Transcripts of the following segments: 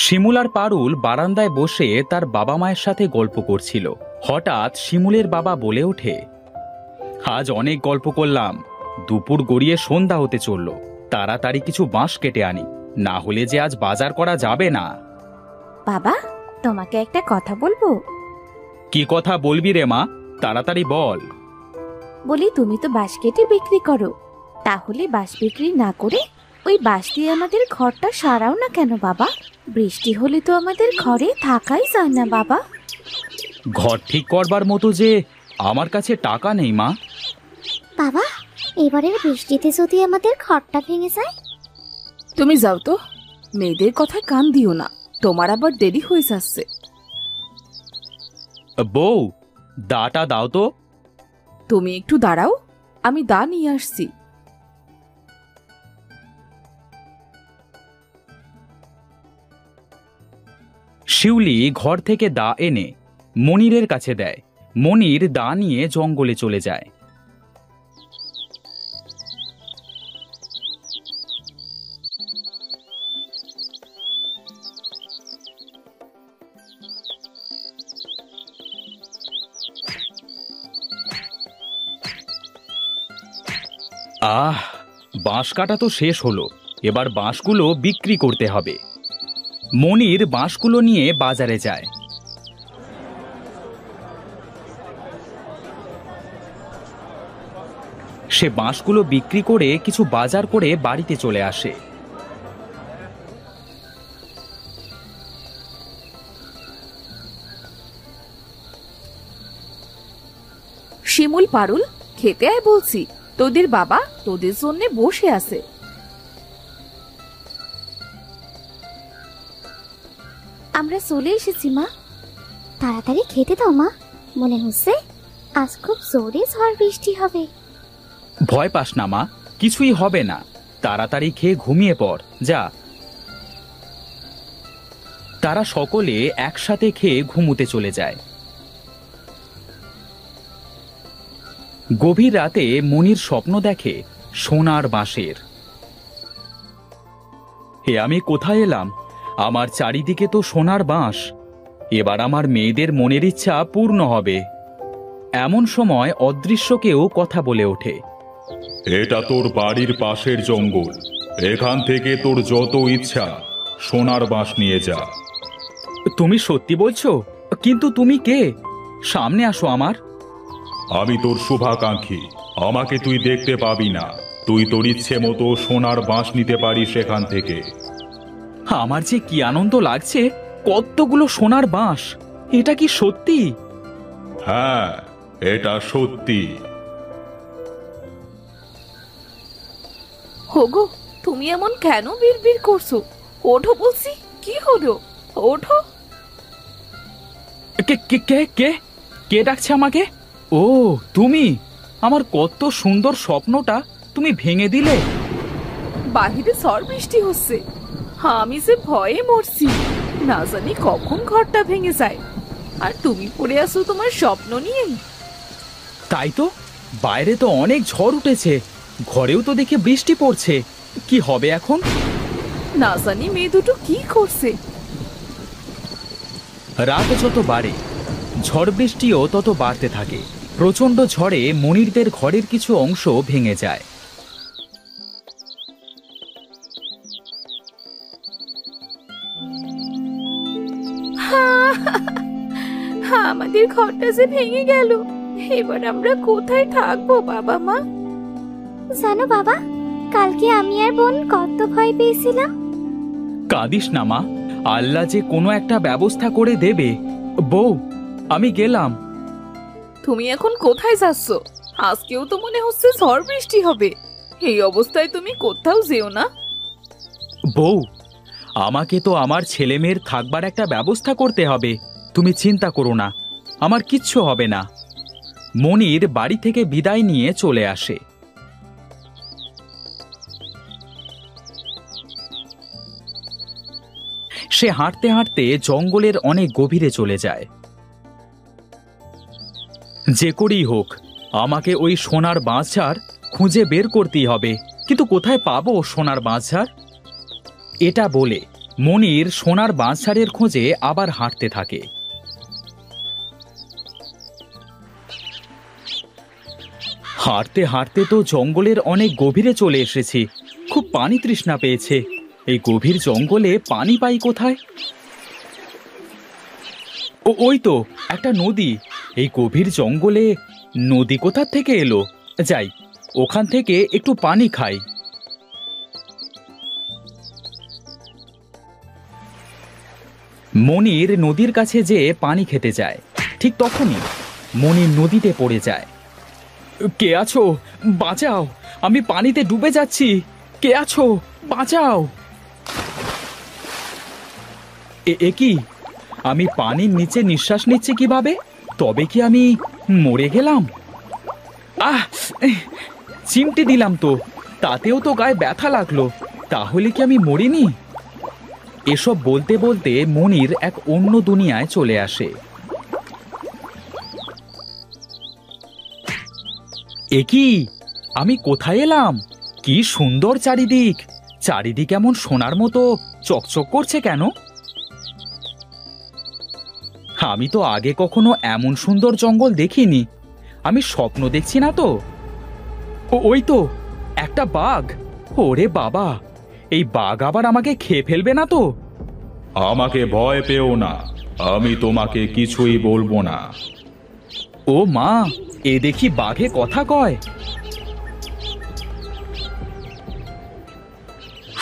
শিমুল আর পারুল বারান্দায় বসে তার বাবা মায়ের সাথে গল্প করছিল। হঠাৎ শিমুলের বাবা বলে ওঠে, আজ অনেক গল্প করলাম, দুপুর গড়িয়ে সন্ধ্যা হতে চলল, তাড়াতাড়ি কিছু বাঁশ কেটে আনি, না হলে যে আজ বাজার করা যাবে না। বাবা, তোমাকে একটা কথা বলবো। কি কথা বলবি রে মা, তাড়াতাড়ি বল। বলি, তুমি তো বাঁশ কেটে বিক্রি করো, তাহলে বাঁশ বিক্রি না করে ওই বাঁশ দিয়ে আমাদের ঘরটা সারাও না কেন বাবা? বৃষ্টি হলে তো আমাদের ঘরে থাকাই যায় না বাবা। ঘর ঠিক করবার মতো যে আমার কাছে টাকা নেই মা। বাবা, এবারের বৃষ্টিতে যদি আমাদের ঘরটা ভেঙে যায়? তুমি যাও তো, মেয়েদের কথায় কান দিও না, তোমার আবার দেরি হয়ে যাচ্ছে। বউ, দাটা দাও তো। তুমি একটু দাঁড়াও, আমি দা নিয়ে আসছি। শিউলি ঘর থেকে দা এনে মনিরের কাছে দেয়। মনির দা নিয়ে জঙ্গলে চলে যায়। বাঁশ কাটা তো শেষ হলো, এবার বাঁশগুলো বিক্রি করতে হবে। মনির বাঁশগুলো নিয়ে বাজারে যায়। সে বাঁশগুলো বিক্রি করে কিছু বাজার করে বাড়িতে চলে আসে। শিমুল, পারুল, খেতে আয় বলছি, তোদের বাবা তোদের জন্য বসে আছে। আমরা চলে এসেছি মা। তাড়াতাড়ি খেতে দাও মা, মনে হচ্ছে আজ খুব জোরে ঝড় বৃষ্টি হবে। ভয় পাস না মা, কিছুই হবে না, তাড়াতাড়ি খেয়ে ঘুমিয়ে পড় যা। তারা সকলে একসাথে খেয়ে ঘুমুতে চলে যায়। গভীর রাতে মনির স্বপ্ন দেখে সোনার বাঁশের। হে, আমি কোথায় এলাম? আমার চারিদিকে তো সোনার বাঁশ, এবার আমার মেয়েদের মনের ইচ্ছা পূর্ণ হবে। এমন সময় অদৃশ্য কেউ কথা বলে ওঠে, এটা তোর বাড়ির পাশের জঙ্গল, এখান থেকে তোর যত ইচ্ছা সোনার বাঁশ নিয়ে যা। তুমি সত্যি বলছো? কিন্তু তুমি কে? সামনে আসো আমার। আমি তোর শুভাকাঙ্ক্ষী, আমাকে তুই দেখতে পাবি না, তুই তোর ইচ্ছে মতো সোনার বাঁশ নিতে পারিস এখান থেকে। আমার যে কি আনন্দ লাগছে, কতগুলো সোনার বাঁশ! এটা কি সত্যি? হ্যাঁ, এটা সত্যি। হোগো, তুমি এমন কেন বিড়বিড় করছো? ওঠো বলছি, কি হলো? ওঠো। কে কে কে কে কে ডাকছে আমাকে? ও তুমি! আমার কত সুন্দর স্বপ্নটা তুমি ভেঙে দিলে। বাহিরে ঝড় বৃষ্টি হচ্ছে, আমি যে ভয়ে মরছি, না জানি কখন ঘরটা ভেঙে যায়, আর তুমি পড়ে আসো তোমার স্বপ্ন নিয়ে। তাই তো, বাইরে তো অনেক ঝড় উঠেছে, ঘরেও তো দেখে বৃষ্টি পড়ছে, কি হবে এখন? না জানি মেয়ে দুটো কি করছে। রাত যত বাড়ে ঝড় বৃষ্টিও তত বাড়তে থাকে। প্রচণ্ড ঝড়ে মনিরদের ঘরের কিছু অংশ ভেঙে যায়। আমাদের ঘরটা যে ভেঙে গেল, এবার আমরা কোথায় থাকবো বাবা মা? জানো বাবা, কালকে আমি আর বোন কত ভয় পেয়েছিলাম। কাঁদিস না মা, আল্লাহ যে কোনো একটা ব্যবস্থা করে দেবে। বউ, আমি গেলাম। তুমি এখন কোথায় যাচ্ছ? আজকেও তো মনে হচ্ছে ঝড় বৃষ্টি হবে, এই অবস্থায় তুমি কোথাও যেও না। বউ, আমাকে তো আমার ছেলে মেয়ের থাকবার একটা ব্যবস্থা করতে হবে, তুমি চিন্তা করো না, আমার কিচ্ছু হবে না। মনির বাড়ি থেকে বিদায় নিয়ে চলে আসে। সে হাঁটতে হাঁটতে জঙ্গলের অনেক গভীরে চলে যায়। যে করেই হোক আমাকে ওই সোনার বাঁশঝাড় খুঁজে বের করতেই হবে, কিন্তু কোথায় পাবো সোনার বাঁশঝাড়? এটা বলে মনির সোনার বাঁশঝাড়ের খোঁজে আবার হাঁটতে থাকে। হাঁটতে হাঁটতে তো জঙ্গলের অনেক গভীরে চলে এসেছি। খুব পানি তৃষ্ণা পেয়েছে। এই গভীর জঙ্গলে পানি পাই কোথায়? ওই তো একটা নদী। এই গভীর জঙ্গলে নদী কোথা থেকে এলো? যাই, ওখান থেকে একটু পানি খাই। মনির নদীর কাছে যেয়ে পানি খেতে যায়। ঠিক তখনই মনির নদীতে পড়ে যায়। কে আছো? বাঁচাও, আমি পানিতে ডুবে যাচ্ছি। কে আছো? বাঁচাও। এ কি? আমি পানির নিচে নিঃশ্বাস নিচ্ছি কিভাবে? তবে কি আমি মরে গেলাম? আহ, চিমটে দিলাম তো, তাতেও তো গায়ে ব্যথা লাগলো। তাহলে কি আমি মরিনি? এসব বলতে বলতে মনির এক অন্য দুনিয়ায় চলে আসে। এ কি? আমি কোথায় এলাম? কি সুন্দর চারিদিক! চারিদিক এমন সোনার মতো চকচক করছে কেন? আমি তো আগে কখনো এমন সুন্দর জঙ্গল দেখিনি। আমি স্বপ্ন দেখছি না তো? ওই তো একটা বাঘ। ওরে বাবা, এই বাঘ আবার আমাকে খেয়ে ফেলবে না তো? আমাকে ভয় পেও না, আমি তোমাকে কিছুই বলবো না। ও মা, এ দেখি বাঘে কথা কয়।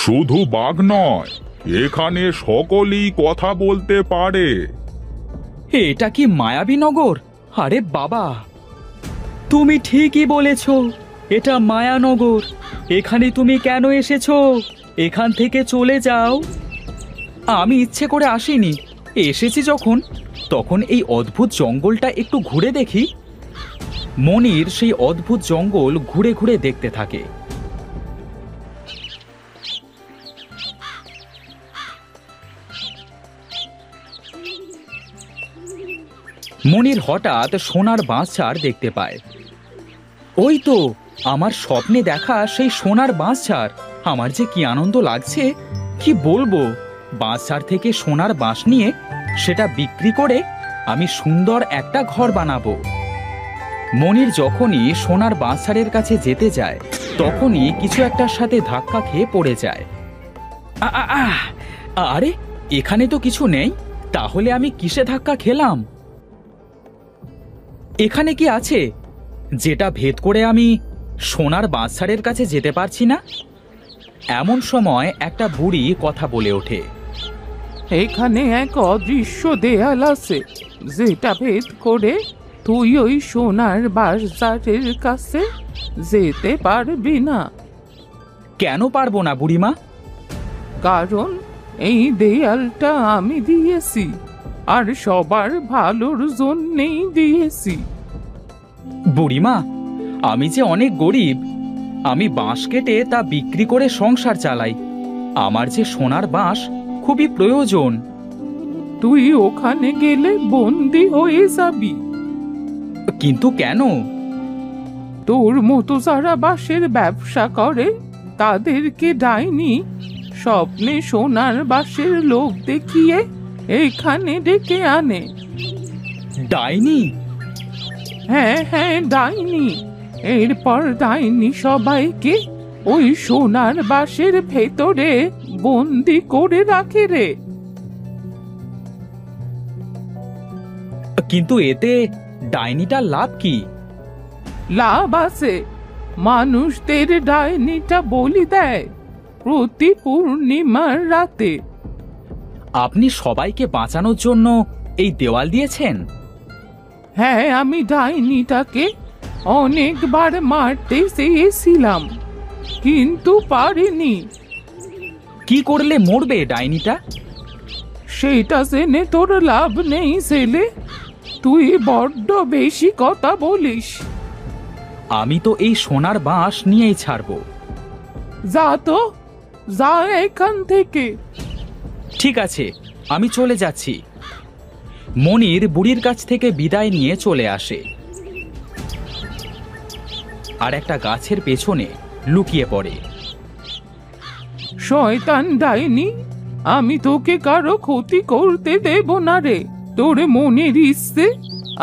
শুধু বাঘ নয়, এখানে সকলেই কথা বলতে পারে। এটা কি মায়াবী নগর? আরে বাবা, তুমি ঠিকই বলেছ, এটা মায়ানগর। এখানে তুমি কেন এসেছো? এখান থেকে চলে যাও। আমি ইচ্ছে করে আসিনি। এসেছি যখন, তখন এই অদ্ভুত জঙ্গলটা একটু ঘুরে দেখি। মনির সেই অদ্ভুত জঙ্গল ঘুরে ঘুরে দেখতে থাকে। মনির হঠাৎ সোনার বাঁশঝাড় দেখতে পায়। ওই তো আমার স্বপ্নে দেখা সেই সোনার বাঁশঝাড়। আমার যে কি আনন্দ লাগছে, কি বলবো। বাঁশঝাড় থেকে সোনার বাঁশ নিয়ে সেটা বিক্রি করে আমি সুন্দর একটা ঘর বানাবো। মনির যখনই সোনার বাঁশঝাড়ের কাছে যেতে যায়, তখনই কিছু একটার সাথে ধাক্কা খেয়ে পড়ে যায়। আরে, এখানে তো কিছু নেই। তাহলে আমি কিসে ধাক্কা খেলাম? এখানে কি আছে যেটা ভেদ করে আমি সোনার বাঁশঝাড়ের কাছে যেতে পারছি না? এমন সময় একটা বুড়ি কথা বলে ওঠে। এখানে এক অদৃশ্য দেয়াল আছে, যেটা ভেদ করে তুই ওই সোনার বাঁশঝাড়ের কাছে যেতে পারবি না। কেন পারবো না বুড়িমা? কারণ এই দেয়ালটা আমি দিয়েছি, আর সবার ভালোর জন্যেই দিয়েছি। বুড়িমা, আমি যে অনেক গরিব। আমি বাঁশ কেটে তা বিক্রি করে সংসার চালাই। আমার যে সোনার বাঁশ খুবই প্রয়োজন। তুই ওখানে গেলে বন্দি হয়ে যাবি। কিন্তু কেন? তোর মতো যারা বাঁশের ব্যবসা করে তাদেরকে ডাইনি স্বপ্নে সোনার বাঁশের লোভ দেখিয়ে এখানে ডেকে আনে। ডাইনি? হ্যাঁ হ্যাঁ, ডাইনি। এরপর ডাইনি সবাইকে ওই সোনার বাঁশের ভেতরে বন্দি করে রাখে রে। কিন্তু এতে ডাইনিটার লাভ কি? লাভ আছে। মানুষদের ডাইনিটা বলি দেয় প্রতি পূর্ণিমার রাতে। আপনি সবাইকে বাঁচানোর জন্য এই দেওয়াল দিয়েছেন? হ্যাঁ, আমি ডাইনিটাকে অনেকবার মারতে চেয়েছিলাম, কিন্তু পারিনি। কি করলে মরবে ডাইনিটা? সেটা জেনে তোর লাভ নেই ছেলে। তুই বড্ড বেশি কথা বলিস। আমি তো এই সোনার বাঁশ নিয়েই ছাড়বো। যা তো, যা এখান থেকে। ঠিক আছে, আমি চলে যাচ্ছি। মনির বুড়ির কাছ থেকে বিদায় নিয়ে চলে আসে। আর একটা গাছের পেছনে লুকিয়ে পড়ে। শয়তান ডাইনি, আমি তোকে কারো ক্ষতি করতে দেব না রে। তোর মনের ইচ্ছে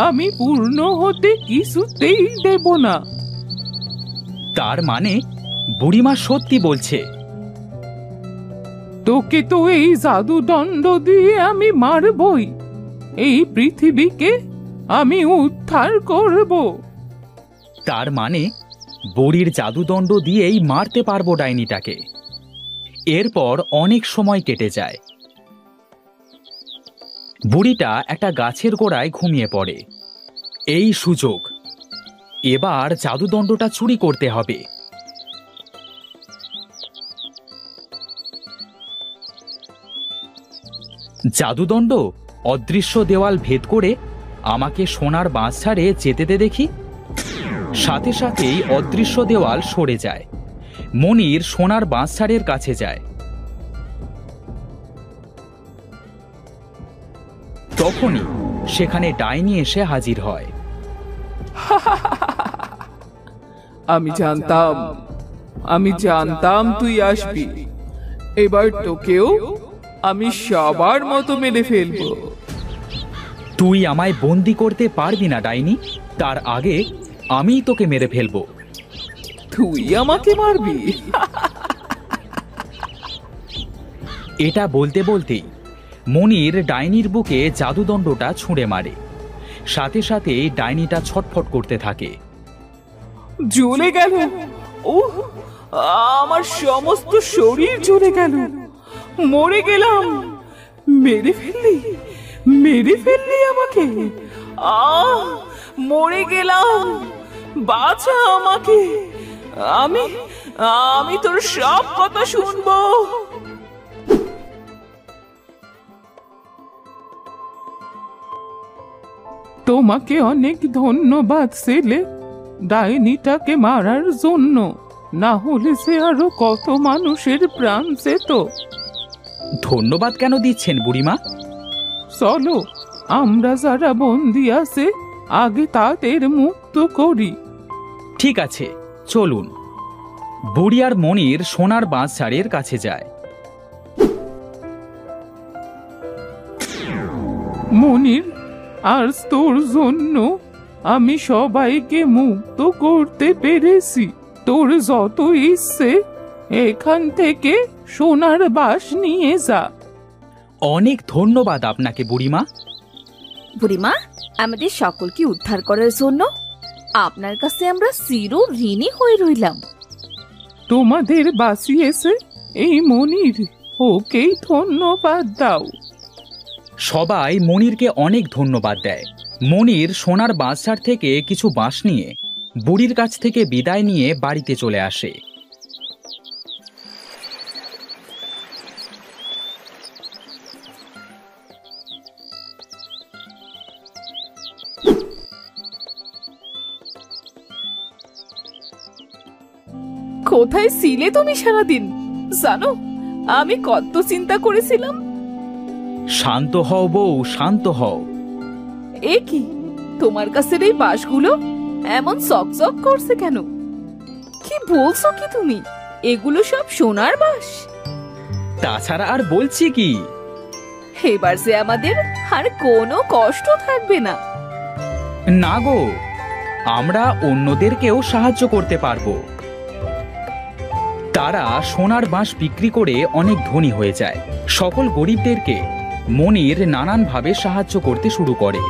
আমি পূর্ণ হতে কিছুতেই দেব না। তার মানে বুড়িমা সত্যি বলছে। তোকে তো এই জাদুদণ্ড দিয়ে আমি মারবই। এই পৃথিবীকে আমি উদ্ধার করব। তার মানে বুড়ির জাদুদণ্ড দিয়েই মারতে পারবো ডাইনিটাকে। এরপর অনেক সময় কেটে যায়। বুড়িটা একটা গাছের গোড়ায় ঘুমিয়ে পড়ে। এই সুযোগ, এবার জাদুদণ্ডটা চুরি করতে হবে। জাদুদণ্ড, অদৃশ্য দেওয়াল ভেদ করে আমাকে সোনার বাঁশ ছাড়ে যেতে দে দেখি। সাথে সাথেই অদৃশ্য দেওয়াল সরে যায়। মনির সোনার বাঁশ ছাড়ের কাছে যায়। তখনই সেখানে ডাইনি এসে হাজির হয়। আমি জানতাম তুই আসবি। এবার তোকেও আমি সবার মতো মেরে ফেলবো। তুই আমায় বন্দি করতে পারবি না ডাইনি, তার আগে আমিই তোকে মেরে ফেলবো। তুই আমাকে মারবি? এটা বলতে বলতেই মনির ডাইনির বুকে জাদুদণ্ডটা ছুঁড়ে মারে। সাথে সাথে ডাইনিটা ছটফট করতে থাকে। জ্বলে গেল। ও, আমার সমস্ত শরীর জ্বলে গেল। মরে গেলাম। মেরে ফেললি আমাকে। মরে গেলাম। বাঁচা আমাকে। আমি তোর সব কথা শুনবো। তোমাকে অনেক ধন্যবাদ ছেলে, ডাইনিটাকে মারার জন্য। না হলে সে আরো কত মানুষের প্রাণ যেত। ধন্যবাদ কেন দিচ্ছেন বুড়িমা? চলো, আমরা যারা বন্দি আছে আগে তাদের মুক্ত করি। ঠিক আছে, চলুন। বুড়ি আর মনির সোনার বাঁশ ঝাড়ের কাছে যায়। মনির, আর তোর জন্য আমি সবাইকে মুক্ত করতে পেরেছি। তোর যত ইচ্ছে এখান থেকে সোনার বাঁশ নিয়ে যা। অনেক ধন্যবাদ আপনাকে বুড়িমা। বুড়িমা, আমাদের সকলকে উদ্ধার করার জন্য আপনার কাছে আমরা চির ঋণী হয়ে রইলাম। তোমাদের বাঁচিয়েছে এই মনির, ওকেই ধন্যবাদ দাও। সবাই মনিরকে অনেক ধন্যবাদ দেয়। মনির সোনার বাঁশঝাড় থেকে কিছু বাঁশ নিয়ে বুড়ির কাছ থেকে বিদায় নিয়ে বাড়িতে চলে আসে। কোথায় ছিলে তুমি সারাদিন? জানো, আমি কত চিন্তা করেছিলাম। শান্ত হও বউ, শান্ত হও। এ কি, তোমার কাছের এই বাঁশগুলো এমন চকচক করছে কেন? কি বলছো কি তুমি? এগুলো সব সোনার বাঁশ? তাছাড়া আর বলছি কি, এবার যে আমাদের আর কোনো কষ্ট থাকবে না। না গো, আমরা অন্যদেরকেও সাহায্য করতে পারবো। তারা সোনার বাঁশ বিক্রি করে অনেক ধনী হয়ে যায়। সকল গরিবদেরকে মনির নানানভাবে সাহায্য করতে শুরু করে।